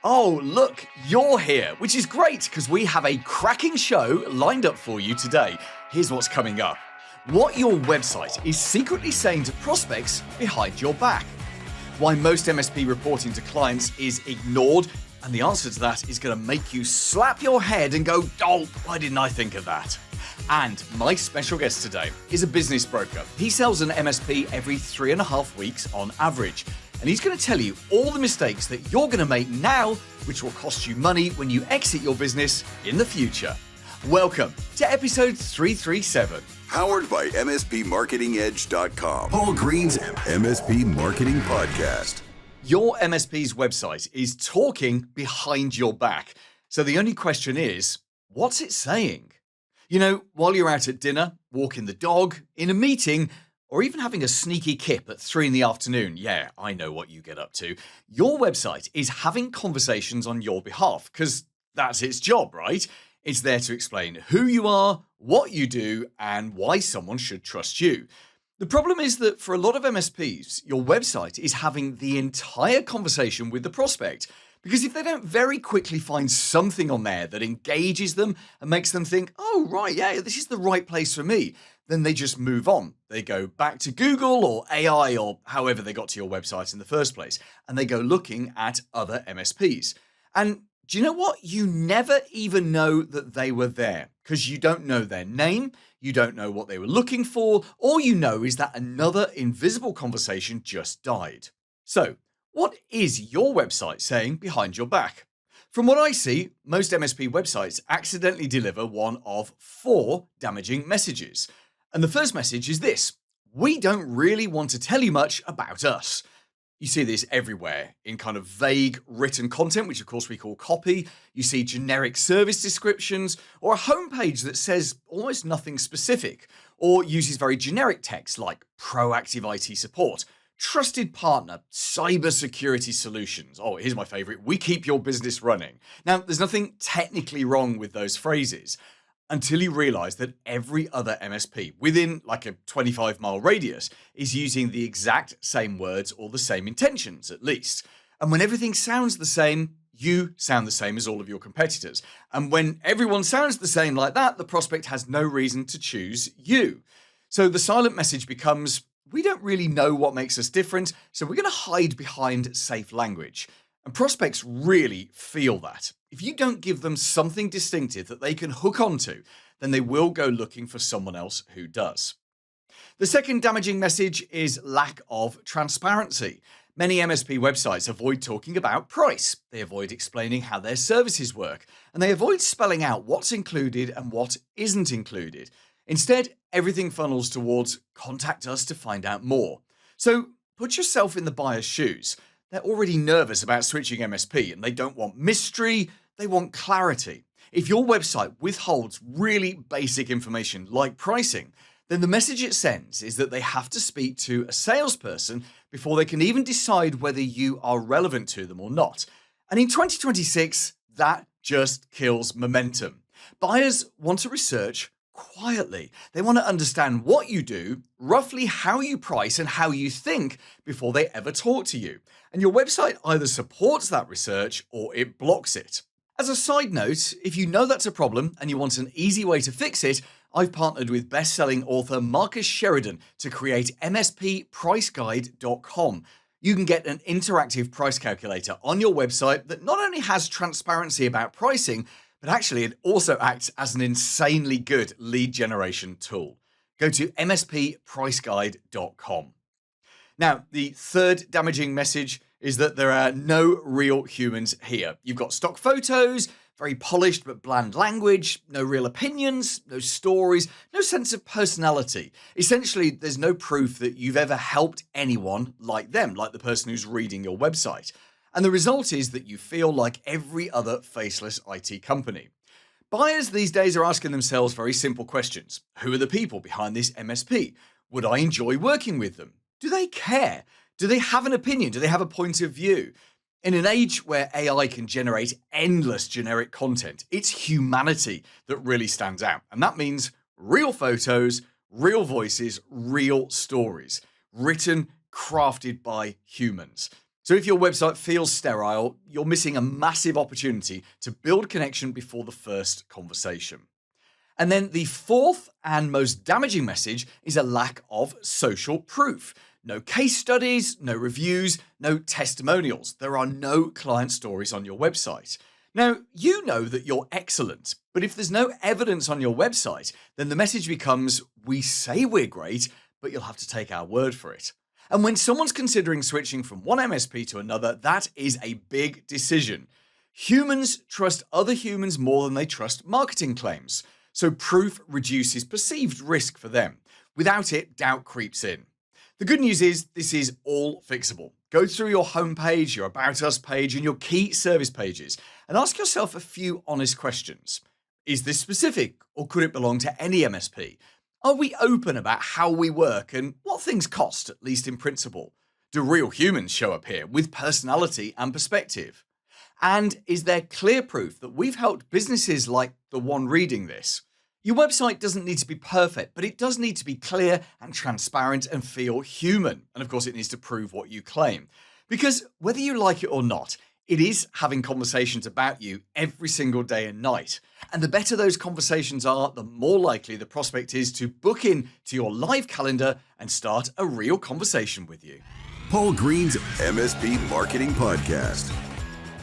Oh, look, you're here, which is great because we have a cracking show lined up for you today. Here's what's coming up. What your website is secretly saying to prospects behind your back. Why most MSP reporting to clients is ignored, and the answer to that is going to make you slap your head and go, oh, why didn't I think of that? And my special guest today is a business broker. He sells an MSP every 3.5 weeks on average. And he's going to tell you all the mistakes that you're going to make now, which will cost you money when you exit your business in the future. Welcome to episode 337. Powered by MSPMarketingEdge.com. Paul Green's MSP Marketing Podcast. Your MSP's website is talking behind your back. So the only question is, what's it saying? You know, while you're out at dinner, walking the dog, in a meeting, or even having a sneaky kip at 3 PM, yeah, I know what you get up to, your website is having conversations on your behalf, because that's its job, right? It's there to explain who you are, what you do, and why someone should trust you. The problem is that for a lot of MSPs, your website is having the entire conversation with the prospect, because if they don't very quickly find something on there that engages them and makes them think, oh, right, yeah, this is the right place for me, then they just move on. They go back to Google or AI or however they got to your website in the first place, and they go looking at other MSPs. And do you know what? You never even know that they were there because you don't know their name, you don't know what they were looking for. All you know is that another invisible conversation just died. So, what is your website saying behind your back? From what I see, most MSP websites accidentally deliver one of 4 damaging messages. And the first message is this: we don't really want to tell you much about us. You see this everywhere in kind of vague written content, which of course we call copy. You see generic service descriptions or a homepage that says almost nothing specific or uses very generic text like proactive IT support, trusted partner, cybersecurity solutions. Oh, here's my favorite: we keep your business running. Now, there's nothing technically wrong with those phrases until you realize that every other MSP within like a 25-mile radius is using the exact same words or the same intentions at least. And when everything sounds the same, you sound the same as all of your competitors. And when everyone sounds the same like that, the prospect has no reason to choose you. So the silent message becomes, we don't really know what makes us different, so we're going to hide behind safe language. And prospects really feel that. If you don't give them something distinctive that they can hook onto, then they will go looking for someone else who does. The second damaging message is lack of transparency. Many MSP websites avoid talking about price. They avoid explaining how their services work, and they avoid spelling out what's included and what isn't included. Instead, everything funnels towards contact us to find out more. So put yourself in the buyer's shoes. They're already nervous about switching MSP and they don't want mystery, they want clarity. If your website withholds really basic information like pricing, then the message it sends is that they have to speak to a salesperson before they can even decide whether you are relevant to them or not. And in 2026, that just kills momentum. Buyers want to research quietly. They want to understand what you do, roughly how you price and how you think before they ever talk to you. And your website either supports that research or it blocks it. As a side note, if you know that's a problem and you want an easy way to fix it, I've partnered with best-selling author Marcus Sheridan to create MSPPriceGuide.com. You can get an interactive price calculator on your website that not only has transparency about pricing, but actually it also acts as an insanely good lead generation tool. Go to MSPPriceGuide.com. Now, the third damaging message is that there are no real humans here. You've got stock photos, very polished but bland language, no real opinions, no stories, no sense of personality. Essentially, there's no proof that you've ever helped anyone like them, like the person who's reading your website. And the result is that you feel like every other faceless IT company. Buyers these days are asking themselves very simple questions. Who are the people behind this MSP? Would I enjoy working with them? Do they care? Do they have an opinion? Do they have a point of view? In an age where AI can generate endless generic content, it's humanity that really stands out. And that means real photos, real voices, real stories, written, crafted by humans. So if your website feels sterile, you're missing a massive opportunity to build connection before the first conversation. And then the fourth and most damaging message is a lack of social proof. No case studies, no reviews, no testimonials. There are no client stories on your website. Now, you know that you're excellent, but if there's no evidence on your website, then the message becomes, we say we're great, but you'll have to take our word for it. And when someone's considering switching from one MSP to another, that is a big decision. Humans trust other humans more than they trust marketing claims. So proof reduces perceived risk for them. Without it, doubt creeps in. The good news is this is all fixable. Go through your homepage, your About Us page, and your key service pages and ask yourself a few honest questions. Is this specific, or could it belong to any MSP? Are we open about how we work and what things cost, at least in principle? Do real humans show up here with personality and perspective? And is there clear proof that we've helped businesses like the one reading this? Your website doesn't need to be perfect, but it does need to be clear and transparent and feel human. And of course, it needs to prove what you claim. Because whether you like it or not, it is having conversations about you every single day and night. And the better those conversations are, the more likely the prospect is to book in to your live calendar and start a real conversation with you. Paul Green's MSP Marketing Podcast.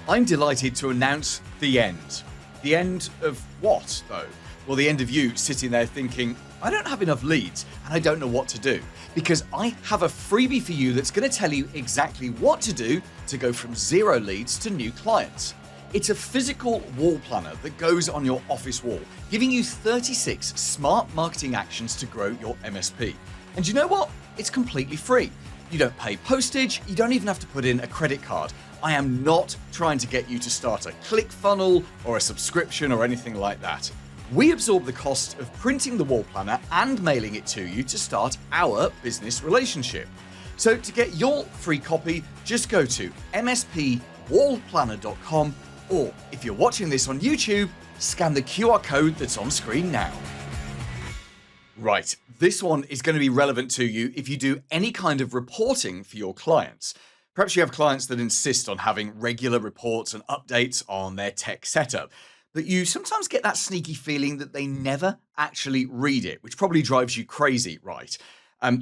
I'm delighted to announce the end. The end of what, though? Well, the end of you sitting there thinking, I don't have enough leads and I don't know what to do. Because I have a freebie for you that's going to tell you exactly what to do to go from 0 leads to new clients. It's a physical wall planner that goes on your office wall, giving you 36 smart marketing actions to grow your MSP. And you know what? It's completely free. You don't pay postage, you don't even have to put in a credit card. I am not trying to get you to start a ClickFunnels or a subscription or anything like that. We absorb the cost of printing the wall planner and mailing it to you to start our business relationship. So to get your free copy, just go to mspwallplanner.com, or if you're watching this on YouTube, scan the QR code that's on screen now. Right, this one is going to be relevant to you if you do any kind of reporting for your clients. Perhaps you have clients that insist on having regular reports and updates on their tech setup, but you sometimes get that sneaky feeling that they never actually read it, which probably drives you crazy, right?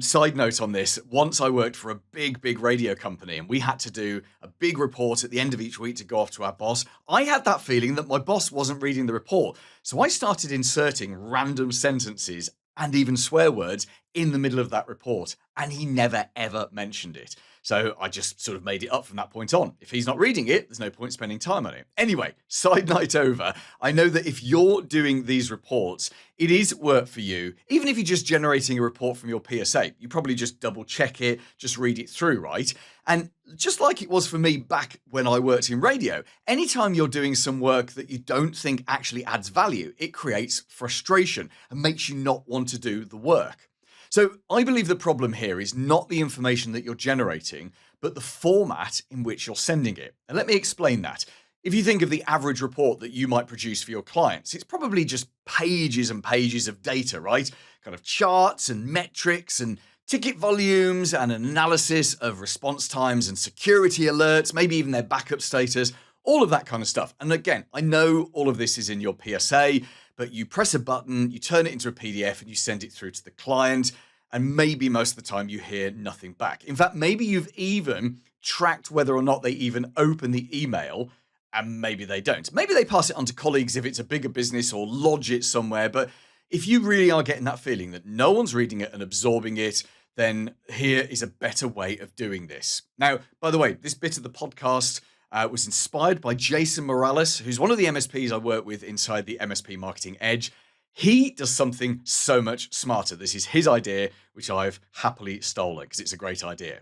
Side note on this, once I worked for a big radio company and we had to do a big report at the end of each week to go off to our boss. I had that feeling that my boss wasn't reading the report. So I started inserting random sentences and even swear words in the middle of that report, and he never ever mentioned it. So I just sort of made it up from that point on. If he's not reading it, there's no point spending time on it. Anyway, side note over. I know that if you're doing these reports, it is work for you. Even if you're just generating a report from your PSA, you probably just double check it, just read it through, right? And just like it was for me back when I worked in radio, anytime you're doing some work that you don't think actually adds value, it creates frustration and makes you not want to do the work. So I believe the problem here is not the information that you're generating, but the format in which you're sending it. And let me explain that. If you think of the average report that you might produce for your clients, it's probably just pages and pages of data, right? Kind of charts and metrics and ticket volumes and an analysis of response times and security alerts, maybe even their backup status, all of that kind of stuff. And again, I know all of this is in your PSA, but you press a button, you turn it into a PDF and you send it through to the client. And maybe most of the time you hear nothing back. In fact, maybe you've even tracked whether or not they even open the email, and maybe they don't. Maybe they pass it on to colleagues if it's a bigger business or lodge it somewhere. But if you really are getting that feeling that no one's reading it and absorbing it, then here is a better way of doing this. Now, by the way, this bit of the podcast was inspired by Jason Morales, who's one of the MSPs I work with inside the MSP Marketing Edge. He does something so much smarter. This is his idea, which I've happily stolen because it's a great idea.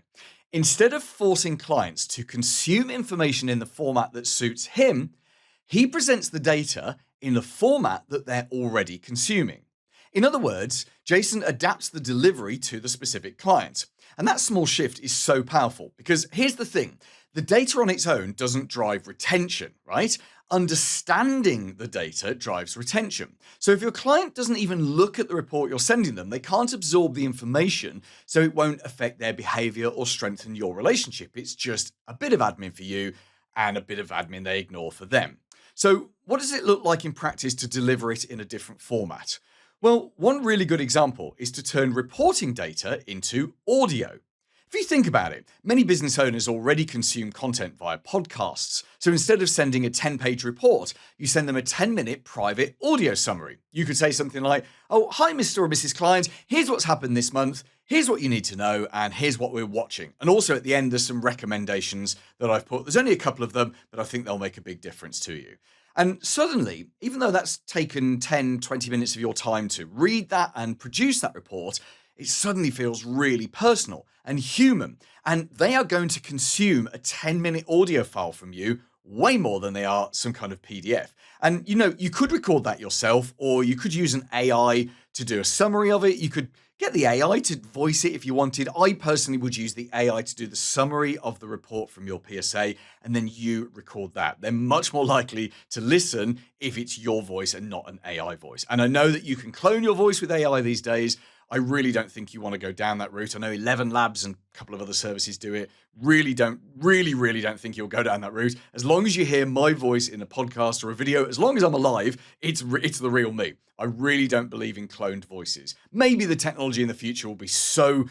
Instead of forcing clients to consume information in the format that suits him, he presents the data in the format that they're already consuming. In other words, Jason adapts the delivery to the specific client. And that small shift is so powerful because here's the thing. The data on its own doesn't drive retention, right? Understanding the data drives retention. So if your client doesn't even look at the report you're sending them, they can't absorb the information, so it won't affect their behavior or strengthen your relationship. It's just a bit of admin for you and a bit of admin they ignore for them. So what does it look like in practice to deliver it in a different format? Well, one really good example is to turn reporting data into audio. If you think about it, many business owners already consume content via podcasts. So instead of sending a 10-page report, you send them a 10-minute private audio summary. You could say something like, "Oh, hi, Mr. or Mrs. Client. Here's what's happened this month. Here's what you need to know. And here's what we're watching." And also at the end, there's some recommendations that I've put. There's only a couple of them, but I think they'll make a big difference to you. And suddenly, even though that's taken 10, 20 minutes of your time to read that and produce that report, it suddenly feels really personal and human. And they are going to consume a 10-minute audio file from you way more than they are some kind of PDF. And you could record that yourself, or you could use an AI to do a summary of it. You could get the AI to voice it if you wanted. I personally would use the AI to do the summary of the report from your PSA, and then you record that. They're much more likely to listen if it's your voice and not an AI voice. And I know that you can clone your voice with AI these days. I really don't think you want to go down that route. I know 11 Labs and a couple of other services do it. Really don't think you'll go down that route. As long as you hear my voice in a podcast or a video, as long as I'm alive, it's the real me. I really don't believe in cloned voices. Maybe the technology in the future will be so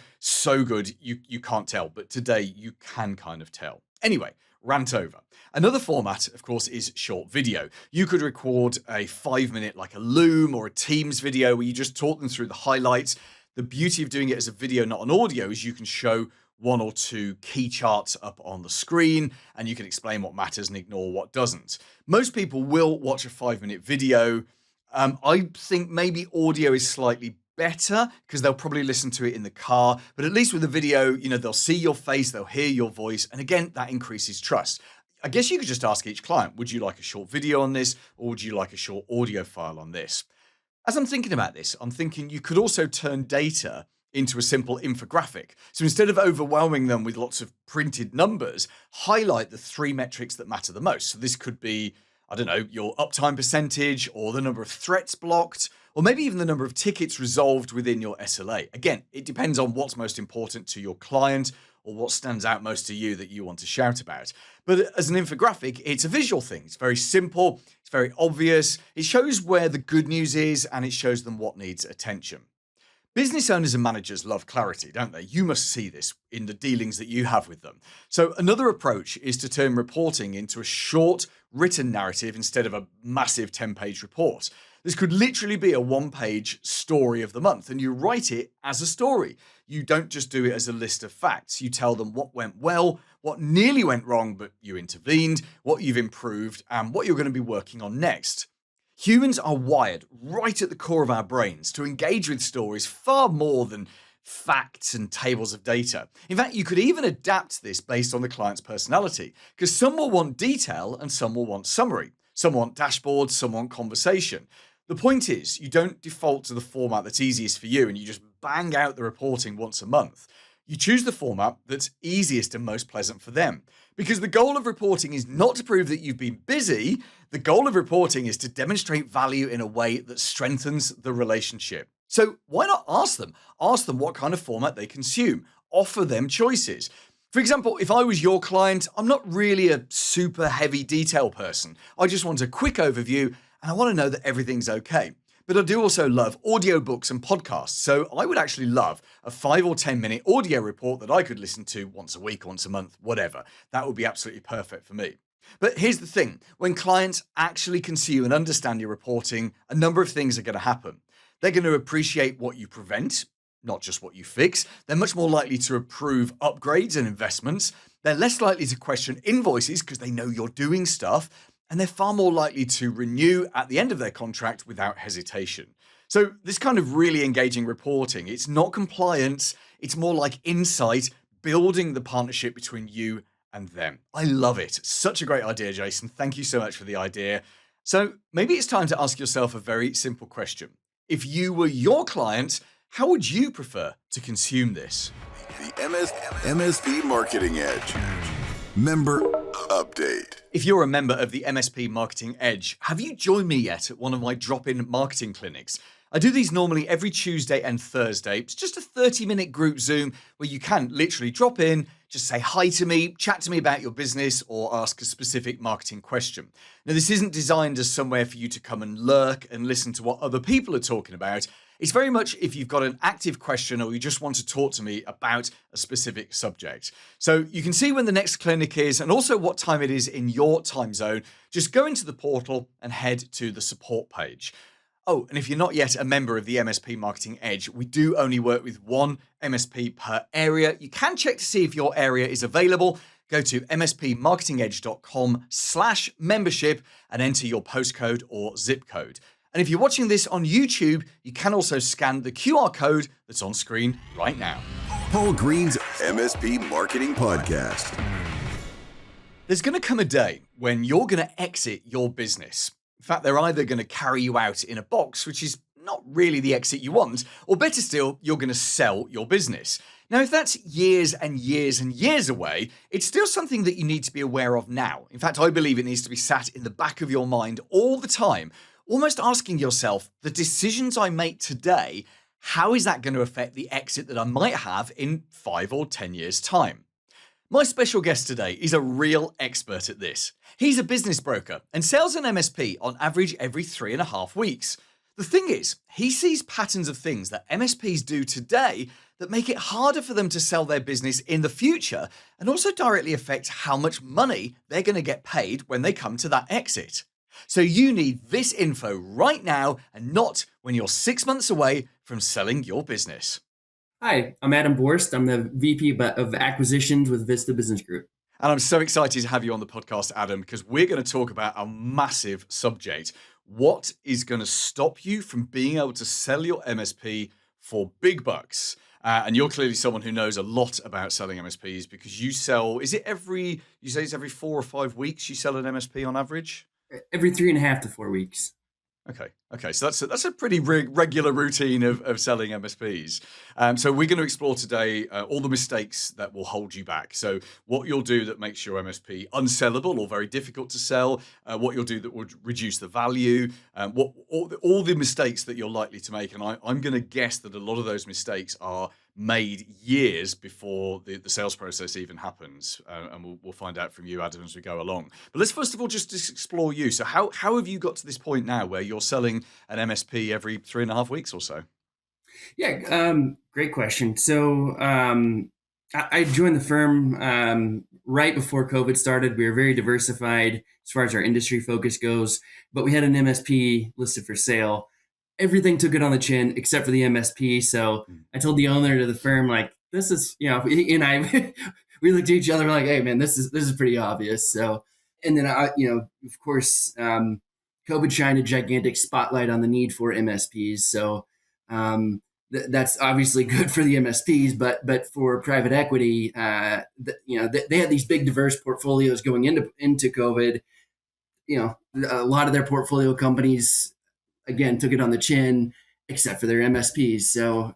good you can't tell, but today you can kind of tell. Anyway, rant over. Another format, of course, is short video. You could record a 5-minute, like a Loom or a Teams video, where you just talk them through the highlights. The beauty of doing it as a video, not an audio, is you can show one or two key charts up on the screen, and you can explain what matters and ignore what doesn't. Most people will watch a 5-minute video. I think maybe audio is slightly better because they'll probably listen to it in the car, but at least with a video, they'll see your face, they'll hear your voice, and again, that increases trust. I guess you could just ask each client, would you like a short video on this, or would you like a short audio file on this? As I'm thinking about this, I'm thinking you could also turn data into a simple infographic. So instead of overwhelming them with lots of printed numbers, highlight the 3 metrics that matter the most. So this could be, I don't know, your uptime percentage, or the number of threats blocked, or maybe even the number of tickets resolved within your SLA. Again, it depends on what's most important to your client, or what stands out most to you that you want to shout about. But as an infographic, it's a visual thing. It's very simple. It's very obvious. It shows where the good news is, and it shows them what needs attention. Business owners and managers love clarity, don't they? You must see this in the dealings that you have with them. So another approach is to turn reporting into a short written narrative instead of a massive 10-page report. This could literally be a 1-page story of the month, and you write it as a story. You don't just do it as a list of facts. You tell them what went well, what nearly went wrong, but you intervened, what you've improved, and what you're going to be working on next. Humans are wired right at the core of our brains to engage with stories far more than facts and tables of data. In fact, you could even adapt this based on the client's personality, because some will want detail and some will want summary. Some want dashboards, some want conversation. The point is, you don't default to the format that's easiest for you and you just bang out the reporting once a month. You choose the format that's easiest and most pleasant for them. Because the goal of reporting is not to prove that you've been busy. The goal of reporting is to demonstrate value in a way that strengthens the relationship. So why not ask them? Ask them what kind of format they consume. Offer them choices. For example, if I was your client, I'm not really a super heavy detail person. I just want a quick overview and I want to know that everything's okay. But I do also love audiobooks and podcasts, so I would actually love a 5 or 10 minute audio report that I could listen to once a week, once a month, whatever. That would be absolutely perfect for me. But here's the thing, when clients actually consume and understand your reporting, a number of things are going to happen. They're going to appreciate what you prevent, not just what you fix. They're much more likely to approve upgrades and investments. They're less likely to question invoices because they know you're doing stuff. And they're far more likely to renew at the end of their contract without hesitation. So this kind of really engaging reporting, it's not compliance, it's more like insight, building the partnership between you and them. I love it. Such a great idea, Jason. Thank you so much for the idea. So maybe it's time to ask yourself a very simple question. If you were your client, how would you prefer to consume this? The MSP Marketing Edge. Member Update. If you're a member of the MSP Marketing Edge, have you joined me yet at one of my drop-in marketing clinics? I do these normally every Tuesday and Thursday. It's just a 30-minute group Zoom where you can literally drop in, just say hi to me, chat to me about your business, or ask a specific marketing question. Now, this isn't designed as somewhere for you to come and lurk and listen to what other people are talking about. It's very much if you've got an active question or you just want to talk to me about a specific subject. So you can see when the next clinic is and also what time it is in your time zone. Just go into the portal and head to the support page. Oh, and if you're not yet a member of the MSP Marketing Edge, we do only work with one MSP per area. You can check to see if your area is available. Go to mspmarketingedge.com/membership and enter your postcode or zip code. And if you're watching this on YouTube, you can also scan the QR code that's on screen right now. Paul Green's MSP Marketing Podcast. There's going to come a day when you're going to exit your business. In fact, they're either going to carry you out in a box, which is not really the exit you want, or better still, you're going to sell your business. Now, if that's years and years and years away, it's still something that you need to be aware of now. In fact, I believe it needs to be sat in the back of your mind all the time, almost asking yourself, the decisions I make today, how is that going to affect the exit that I might have in 5 or 10 years' time? My special guest today is a real expert at this. He's a business broker and sells an MSP on average every 3.5 weeks. The thing is, he sees patterns of things that MSPs do today that make it harder for them to sell their business in the future and also directly affect how much money they're going to get paid when they come to that exit. So you need this info right now and not when you're 6 months away from selling your business. Hi, I'm Adam Borst. I'm the VP of Acquisitions with Vista Business Group. And I'm so excited to have you on the podcast, Adam, because we're going to talk about a massive subject. What is going to stop you from being able to sell your MSP for big bucks? And you're clearly someone who knows a lot about selling MSPs because you sell, you say it's every 4 or 5 weeks you sell an MSP on average? Every 3.5 to 4 weeks. Okay. So that's a pretty regular routine of selling MSPs. So we're going to explore today all the mistakes that will hold you back. So what you'll do that makes your MSP unsellable or very difficult to sell, what you'll do that would reduce the value, all the mistakes that you're likely to make. And I'm going to guess that a lot of those mistakes are made years before the sales process even happens. And we'll find out from you, Adam, as we go along. But let's first of all just explore you. So how have you got to this point now where you're selling an MSP every 3.5 weeks or so? Yeah, great question. So I joined the firm right before COVID started. We were very diversified as far as our industry focus goes, but we had an MSP listed for sale. Everything took it on the chin except for the MSP. So I told the owner of the firm, like, this is, he and I, we looked at each other like, hey man, this is pretty obvious. So, and then of course, COVID shined a gigantic spotlight on the need for MSPs. So that's obviously good for the MSPs, but for private equity, they had these big diverse portfolios going into COVID. A lot of their portfolio companies, again, took it on the chin, except for their MSPs. So,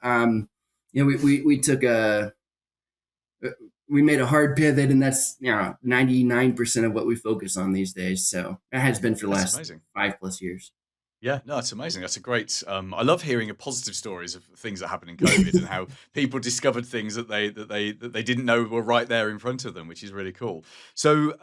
we made a hard pivot, and that's 99% of what we focus on these days. So that has been for the last 5+ years. Yeah, no, it's amazing. That's a great. I love hearing positive stories of things that happened in COVID and how people discovered things that they didn't know were right there in front of them, which is really cool. So,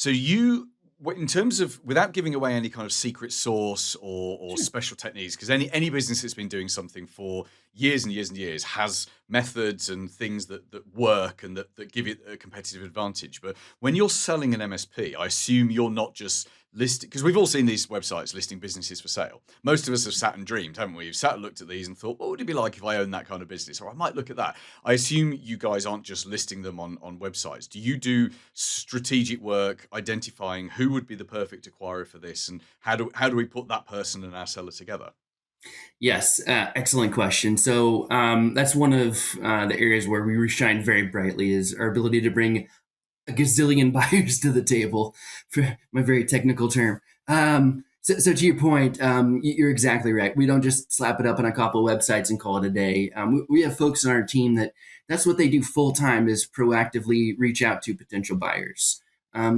you. In terms of, without giving away any kind of secret sauce or special techniques, because any business that's been doing something for years and years and years has methods and things that work and that give it a competitive advantage. But when you're selling an MSP, I assume you're not just listing, because we've all seen these websites listing businesses for sale. Most of us have sat and dreamed, haven't we? You've sat and looked at these and thought, what would it be like if I owned that kind of business? Or I might look at that. I assume you guys aren't just listing them on websites. Do you do strategic work identifying who would be the perfect acquirer for this, and how do we put that person and our seller together? Yes, excellent question. So that's one of the areas where we shine very brightly, is our ability to bring a gazillion buyers to the table, for my very technical term. So to your point, you're exactly right. We don't just slap it up on a couple of websites and call it a day. We have folks on our team that's what they do full time is proactively reach out to potential buyers.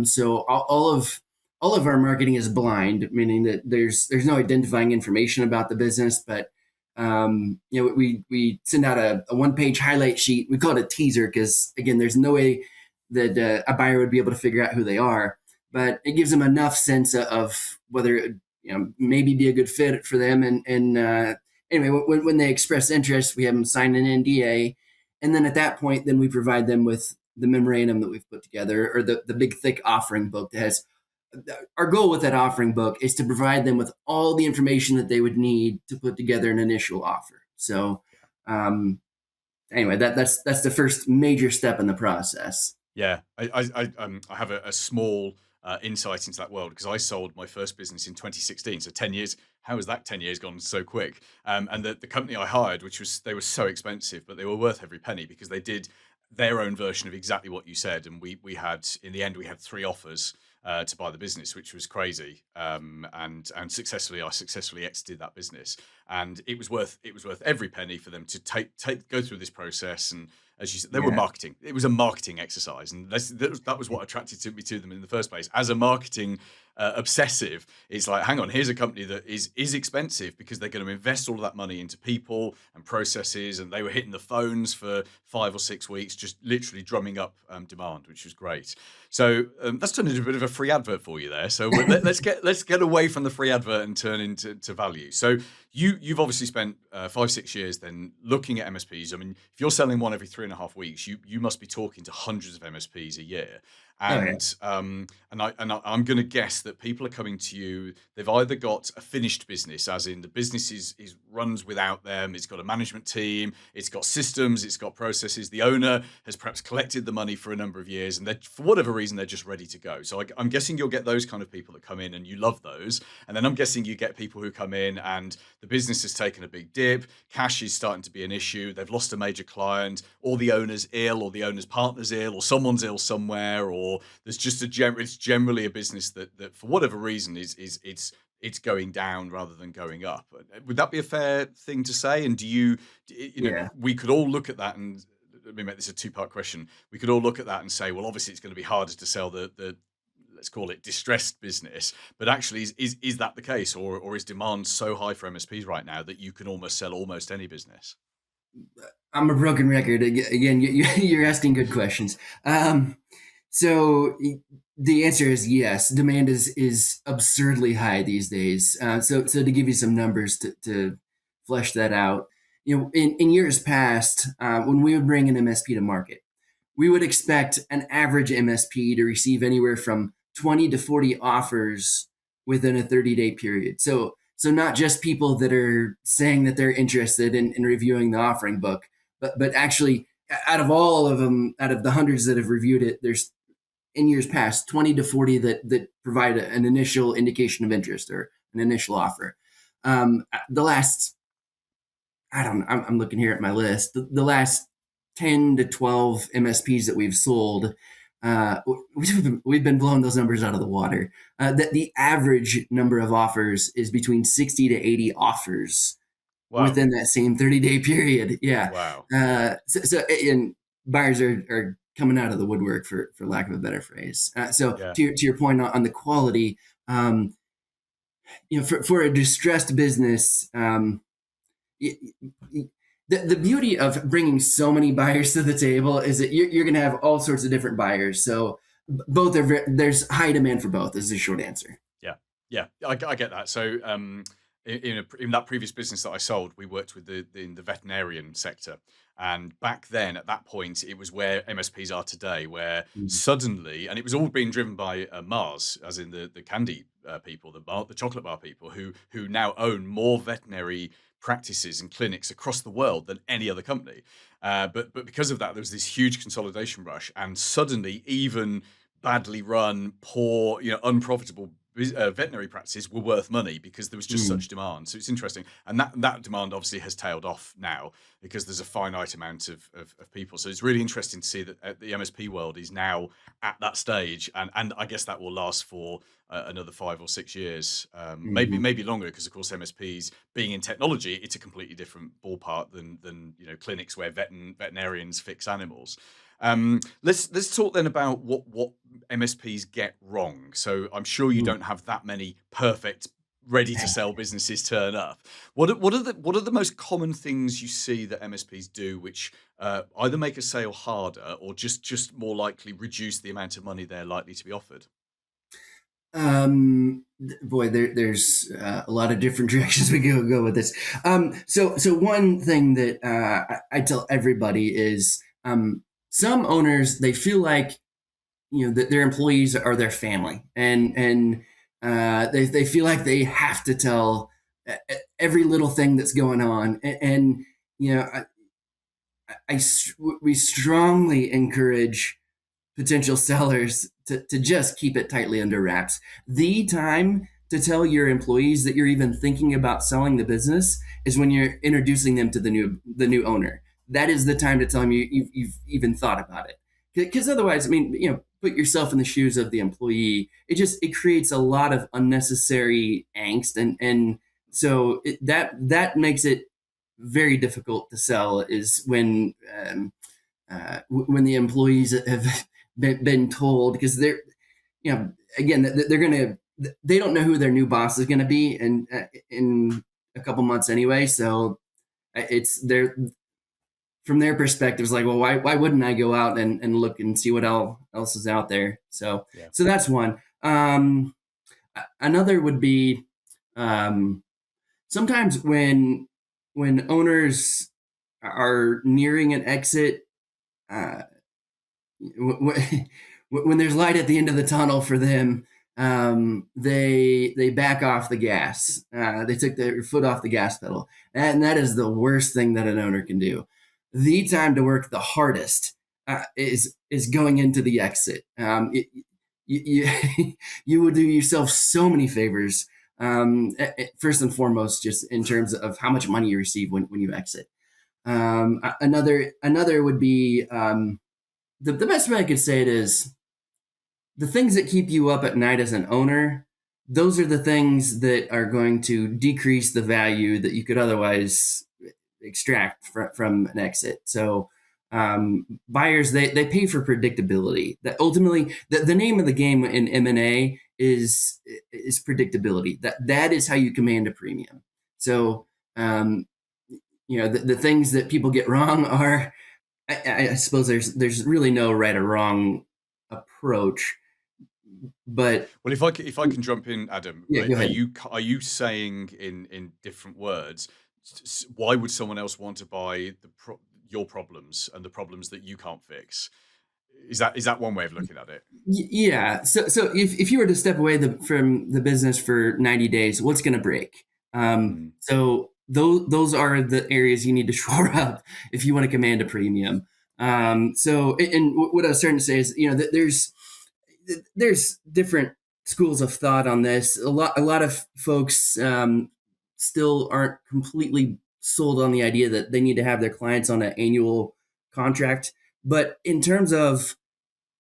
So all of our marketing is blind, meaning that there's no identifying information about the business, but we send out a one page highlight sheet. We call it a teaser because again, there's no way that a buyer would be able to figure out who they are, but it gives them enough sense of whether maybe be a good fit for them. And anyway, when they express interest, we have them sign an NDA, and then at that point, then we provide them with the memorandum that we've put together or the big thick offering book that has. Our goal with that offering book is to provide them with all the information that they would need to put together an initial offer. So, anyway, that's the first major step in the process. Yeah, I have a small insight into that world because I sold my first business in 2016. So 10 years. How has that 10 years gone so quick? And the company I hired, they were so expensive, but they were worth every penny because they did their own version of exactly what you said. And we had, in the end, we had 3 offers to buy the business, which was crazy. And I successfully exited that business, and it was worth every penny for them to go through this process. And as you said, they were marketing. It was a marketing exercise, and that was what attracted me to them in the first place. As a marketing obsessive, it's like, hang on, here's a company that is expensive because they're going to invest all of that money into people and processes, and they were hitting the phones for 5 or 6 weeks, just literally drumming up demand, which was great. So that's turned into a bit of a free advert for you there. So let's get away from the free advert and turn into value. So you've obviously spent 5-6 years then looking at MSPs. I mean, if you're selling one every 3.5 weeks, you must be talking to hundreds of MSPs a year. And I'm going to guess that people are coming to you. They've either got a finished business, as in the business is runs without them. It's got a management team. It's got systems. It's got processes. The owner has perhaps collected the money for a number of years, and for whatever reason they're just ready to go. So I'm guessing you'll get those kind of people that come in, and you love those. And then I'm guessing you get people who come in and the business has taken a big dip. Cash is starting to be an issue. They've lost a major client, or the owner's ill, or the owner's partner's ill, or someone's ill somewhere, or there's just it's generally a business that for whatever reason it's going down rather than going up. Would that be a fair thing to say? And we could all look at that, and let me make this a 2-part question. We could all look at that and say, well, obviously it's going to be harder to sell the let's call it distressed business, but actually is that the case, or is demand so high for MSPs right now that you can almost sell almost any business? I'm a broken record again. You're asking good questions. So the answer is yes. Demand is absurdly high these days. So to give you some numbers to flesh that out, in years past, when we would bring an MSP to market, we would expect an average MSP to receive anywhere from 20 to 40 offers within a 30-day period. So not just people that are saying that they're interested in reviewing the offering book, but actually out of all of them, out of the hundreds that have reviewed it, there's in years past 20 to 40 that provide an initial indication of interest or an initial offer. The last, I'm looking here at my list, the last 10 to 12 MSPs that we've sold, we've been blowing those numbers out of the water. That the average number of offers is between 60 to 80 offers within that same 30-day period. Yeah. Wow. And buyers are coming out of the woodwork, for lack of a better phrase. To your point on the quality, for a distressed business, the beauty of bringing so many buyers to the table is that you're going to have all sorts of different buyers. So both there's high demand for both is the short answer. Yeah, I get that. So in that previous business that I sold, we worked with in the veterinarian sector. And back then, at that point, it was where MSPs are today, where suddenly, and it was all being driven by Mars, as in the candy people, the chocolate bar people, who now own more veterinary practices and clinics across the world than any other company. But because of that, there was this huge consolidation rush, and suddenly, even badly run, poor, unprofitable veterinary practices were worth money because there was just Mm. such demand. So it's interesting, and that demand obviously has tailed off now because there's a finite amount of people. So it's really interesting to see that the MSP world is now at that stage, and I guess that will last for another 5 or 6 years, Mhm. maybe longer, because of course MSPs being in technology, it's a completely different ballpark than clinics where veterinarians fix animals. Let's talk then about what MSPs get wrong. So I'm sure you Mm. don't have that many perfect, ready to sell businesses turn up. What are the most common things you see that MSPs do, which either make a sale harder or just more likely reduce the amount of money they're likely to be offered? Boy, there's a lot of different directions we can go with this. So one thing that I tell everybody is, some owners, they feel like, that their employees are their family, and they feel like they have to tell every little thing that's going on, and you know, we strongly encourage potential sellers to just keep it tightly under wraps. The time to tell your employees that you're even thinking about selling the business is when you're introducing them to the new owner. That is the time to tell them you've even thought about it. Because otherwise, I mean, put yourself in the shoes of the employee. It creates a lot of unnecessary angst, and so that makes it very difficult to sell. Is when the employees have been told, because they're, again, they're going to, they don't know who their new boss is going to be in a couple months anyway. So it's their, from their perspective, it's like, well, why wouldn't I go out and look and see what else is out there? So, Yeah. so that's one. Another would be, um, sometimes when owners are nearing an exit, uh, when there's light at the end of the tunnel for them, they back off the gas. They took their foot off the gas pedal, and that is the worst thing that an owner can do. The time to work the hardest is going into the exit. You you will do yourself so many favors. First and foremost, just in terms of how much money you receive when you exit. Another would be, the best way I could say it is, the things that keep you up at night as an owner. Those are the things that are going to decrease the value that you could otherwise extract from an exit. So, buyers, they pay for predictability. That ultimately, the name of the game in M&A is predictability. That is how you command a premium. So, um, the things that people get wrong are, I suppose there's really no right or wrong approach, but Well, if I can jump in, Adam, yeah, go ahead. are you saying in different words, why would someone else want to buy your problems and the problems that you can't fix? Is that one way of looking at it? Yeah. So if you were to step away from the business for 90 days, what's going to break? Mm. So those are the areas you need to shore up if you want to command a premium. So, and what I was starting to say is, that there's different schools of thought on this. A lot of folks, still aren't completely sold on the idea that they need to have their clients on an annual contract. But in terms of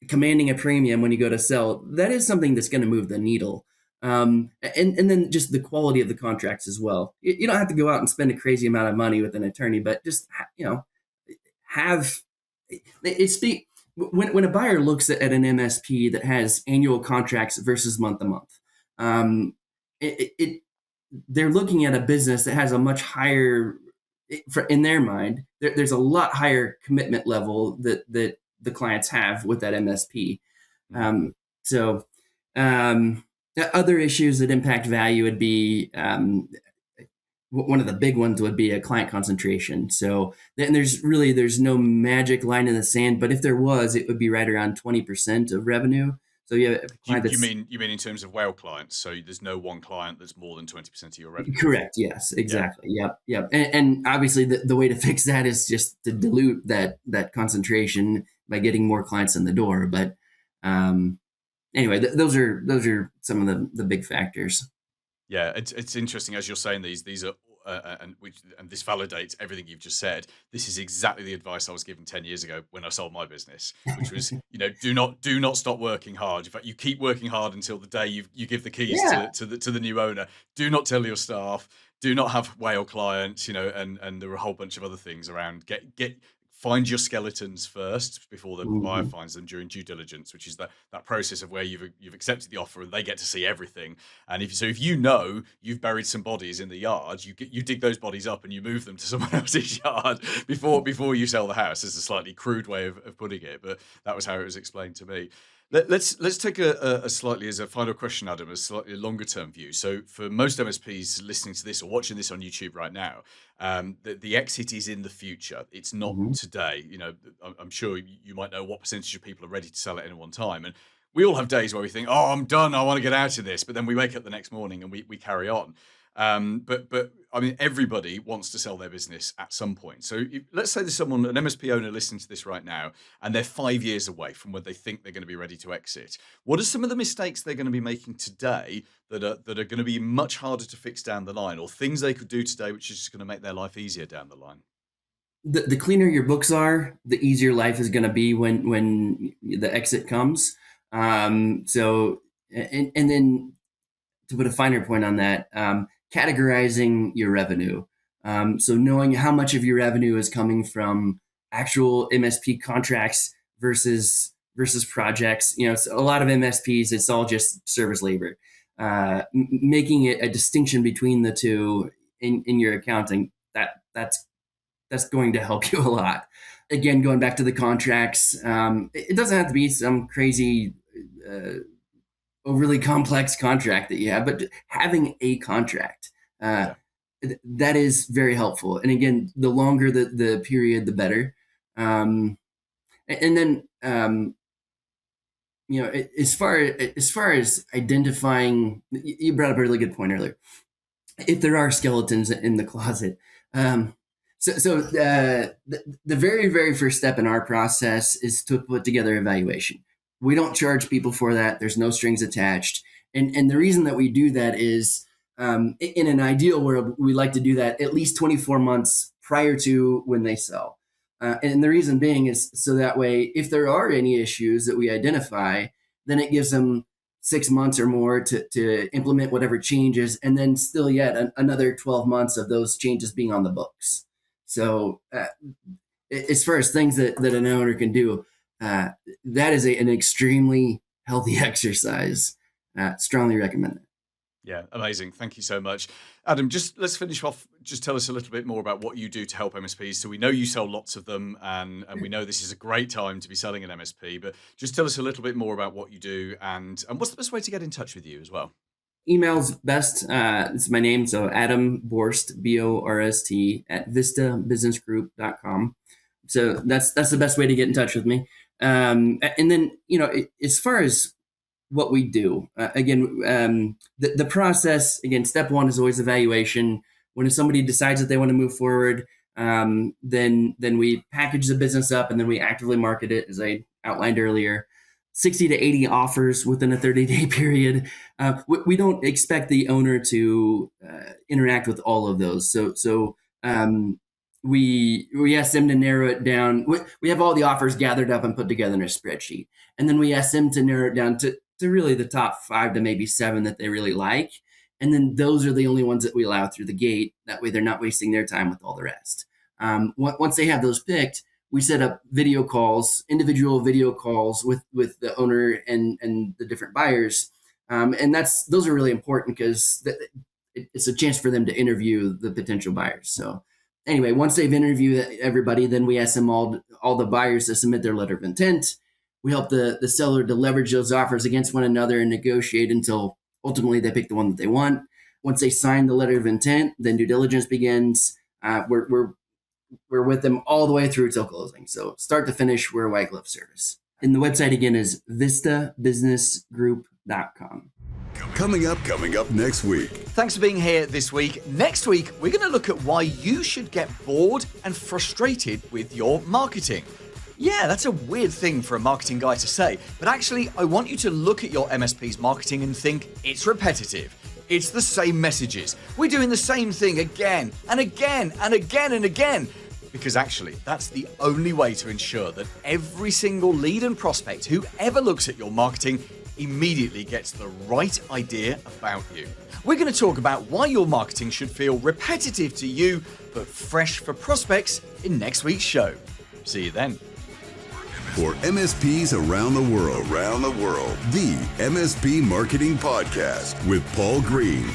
commanding a premium when you go to sell, that is something that's going to move the needle. And then just the quality of the contracts as well. You don't have to go out and spend a crazy amount of money with an attorney, but just have it's the when a buyer looks at an MSP that has annual contracts versus month to month, um, it they're looking at a business that has a much higher, in their mind, there's a lot higher commitment level that the clients have with that MSP. Mm. So, other issues that impact value would be, one of the big ones would be a client concentration. So then there's no magic line in the sand, but if there was, it would be right around 20% of revenue. So you have a You, client you that's mean you mean in terms of whale clients? So there's no one client that's more than 20% of your revenue. correct. Yes, Yeah. exactly. Yep. And obviously the way to fix that is just to dilute that concentration by getting more clients in the door. But, um, anyway, those are some of the big factors. Yeah, it's interesting as you're saying these are and this validates everything you've just said. This is exactly the advice I was given 10 years ago when I sold my business, which was, do not stop working hard. In fact, you keep working hard until the day you give the keys Yeah. to the new owner. Do not tell your staff. Do not have whale clients. And there are a whole bunch of other things around. Find your skeletons first before the buyer Mhm. finds them during due diligence, which is that process of where you've accepted the offer and they get to see everything. And if you've buried some bodies in the yard, you dig those bodies up and you move them to someone else's yard before you sell the house. Is a slightly crude way of putting it, but that was how it was explained to me. Let's take a slightly, as a final question, Adam, a slightly longer term view. So for most MSPs listening to this or watching this on YouTube right now, the exit is in the future. It's not Mhm. today. I'm sure you might know what percentage of people are ready to sell at any one time, and we all have days where we think, "Oh, I'm done. I want to get out of this," but then we wake up the next morning and we carry on. But I mean, everybody wants to sell their business at some point. So let's say there's an MSP owner listening to this right now, and they're 5 years away from when they think they're going to be ready to exit. What are some of the mistakes they're going to be making today that are going to be much harder to fix down the line, or things they could do today which is just going to make their life easier down the line? The cleaner your books are, the easier life is going to be when the exit comes. So, and then to put a finer point on that, categorizing your revenue. So knowing how much of your revenue is coming from actual MSP contracts versus projects. So a lot of MSPs, it's all just service labor. Making it a distinction between the two in your accounting, that's going to help you a lot. Again, going back to the contracts, it doesn't have to be some crazy, overly complex contract that you have, but having a contract, Yeah. that is very helpful. And again, the longer the period, the better. And then, as far as identifying, you brought up a really good point earlier. If there are skeletons in the closet, the very, very first step in our process is to put together evaluation. We don't charge people for that. There's no strings attached. And the reason that we do that is, in an ideal world, we like to do that at least 24 months prior to when they sell. And the reason being is so that way, if there are any issues that we identify, then it gives them 6 months or more to implement whatever changes, and then still yet another 12 months of those changes being on the books. So as far as things that an owner can do, that is an extremely healthy exercise. Strongly recommend it. Yeah, amazing. Thank you so much. Adam, let's finish off. Just tell us a little bit more about what you do to help MSPs. So we know you sell lots of them, and we know this is a great time to be selling an MSP, but just tell us a little bit more about what you do and what's the best way to get in touch with you as well? Email's best. It's my name, so Adam Borst, Borst, at vistabusinessgroup.com. So that's the best way to get in touch with me. And then, as far as what we do, the process, again, step one is always evaluation. When somebody decides that they want to move forward, then we package the business up and then we actively market it, as I outlined earlier. 60 to 80 offers within a 30-day period. We don't expect the owner to interact with all of those. So we ask them to narrow it down. We have all the offers gathered up and put together in a spreadsheet. And then we ask them to narrow it down to really the top 5 to maybe 7 that they really like. And then those are the only ones that we allow through the gate. That way they're not wasting their time with all the rest. Once they have those picked, we set up individual video calls with the owner and the different buyers. And those are really important because it's a chance for them to interview the potential buyers. So anyway, once they've interviewed everybody, then we ask them all the buyers to submit their letter of intent. We help the seller to leverage those offers against one another and negotiate until ultimately they pick the one that they want. Once they sign the letter of intent, then due diligence begins. We're with them all the way through till closing. So start to finish, we're a white glove service. And the website again is vistabusinessgroup.com. Coming up next week. Thanks for being here this week. Next week, we're going to look at why you should get bored and frustrated with your marketing. Yeah, that's a weird thing for a marketing guy to say, but actually, I want you to look at your MSP's marketing and think it's repetitive. It's the same messages. We're doing the same thing again and again and again and again. Because actually, that's the only way to ensure that every single lead and prospect who ever looks at your marketing immediately gets the right idea about you. We're going to talk about why your marketing should feel repetitive to you, but fresh for prospects in next week's show. See you then. For MSPs around the world, the MSP Marketing Podcast with Paul Green.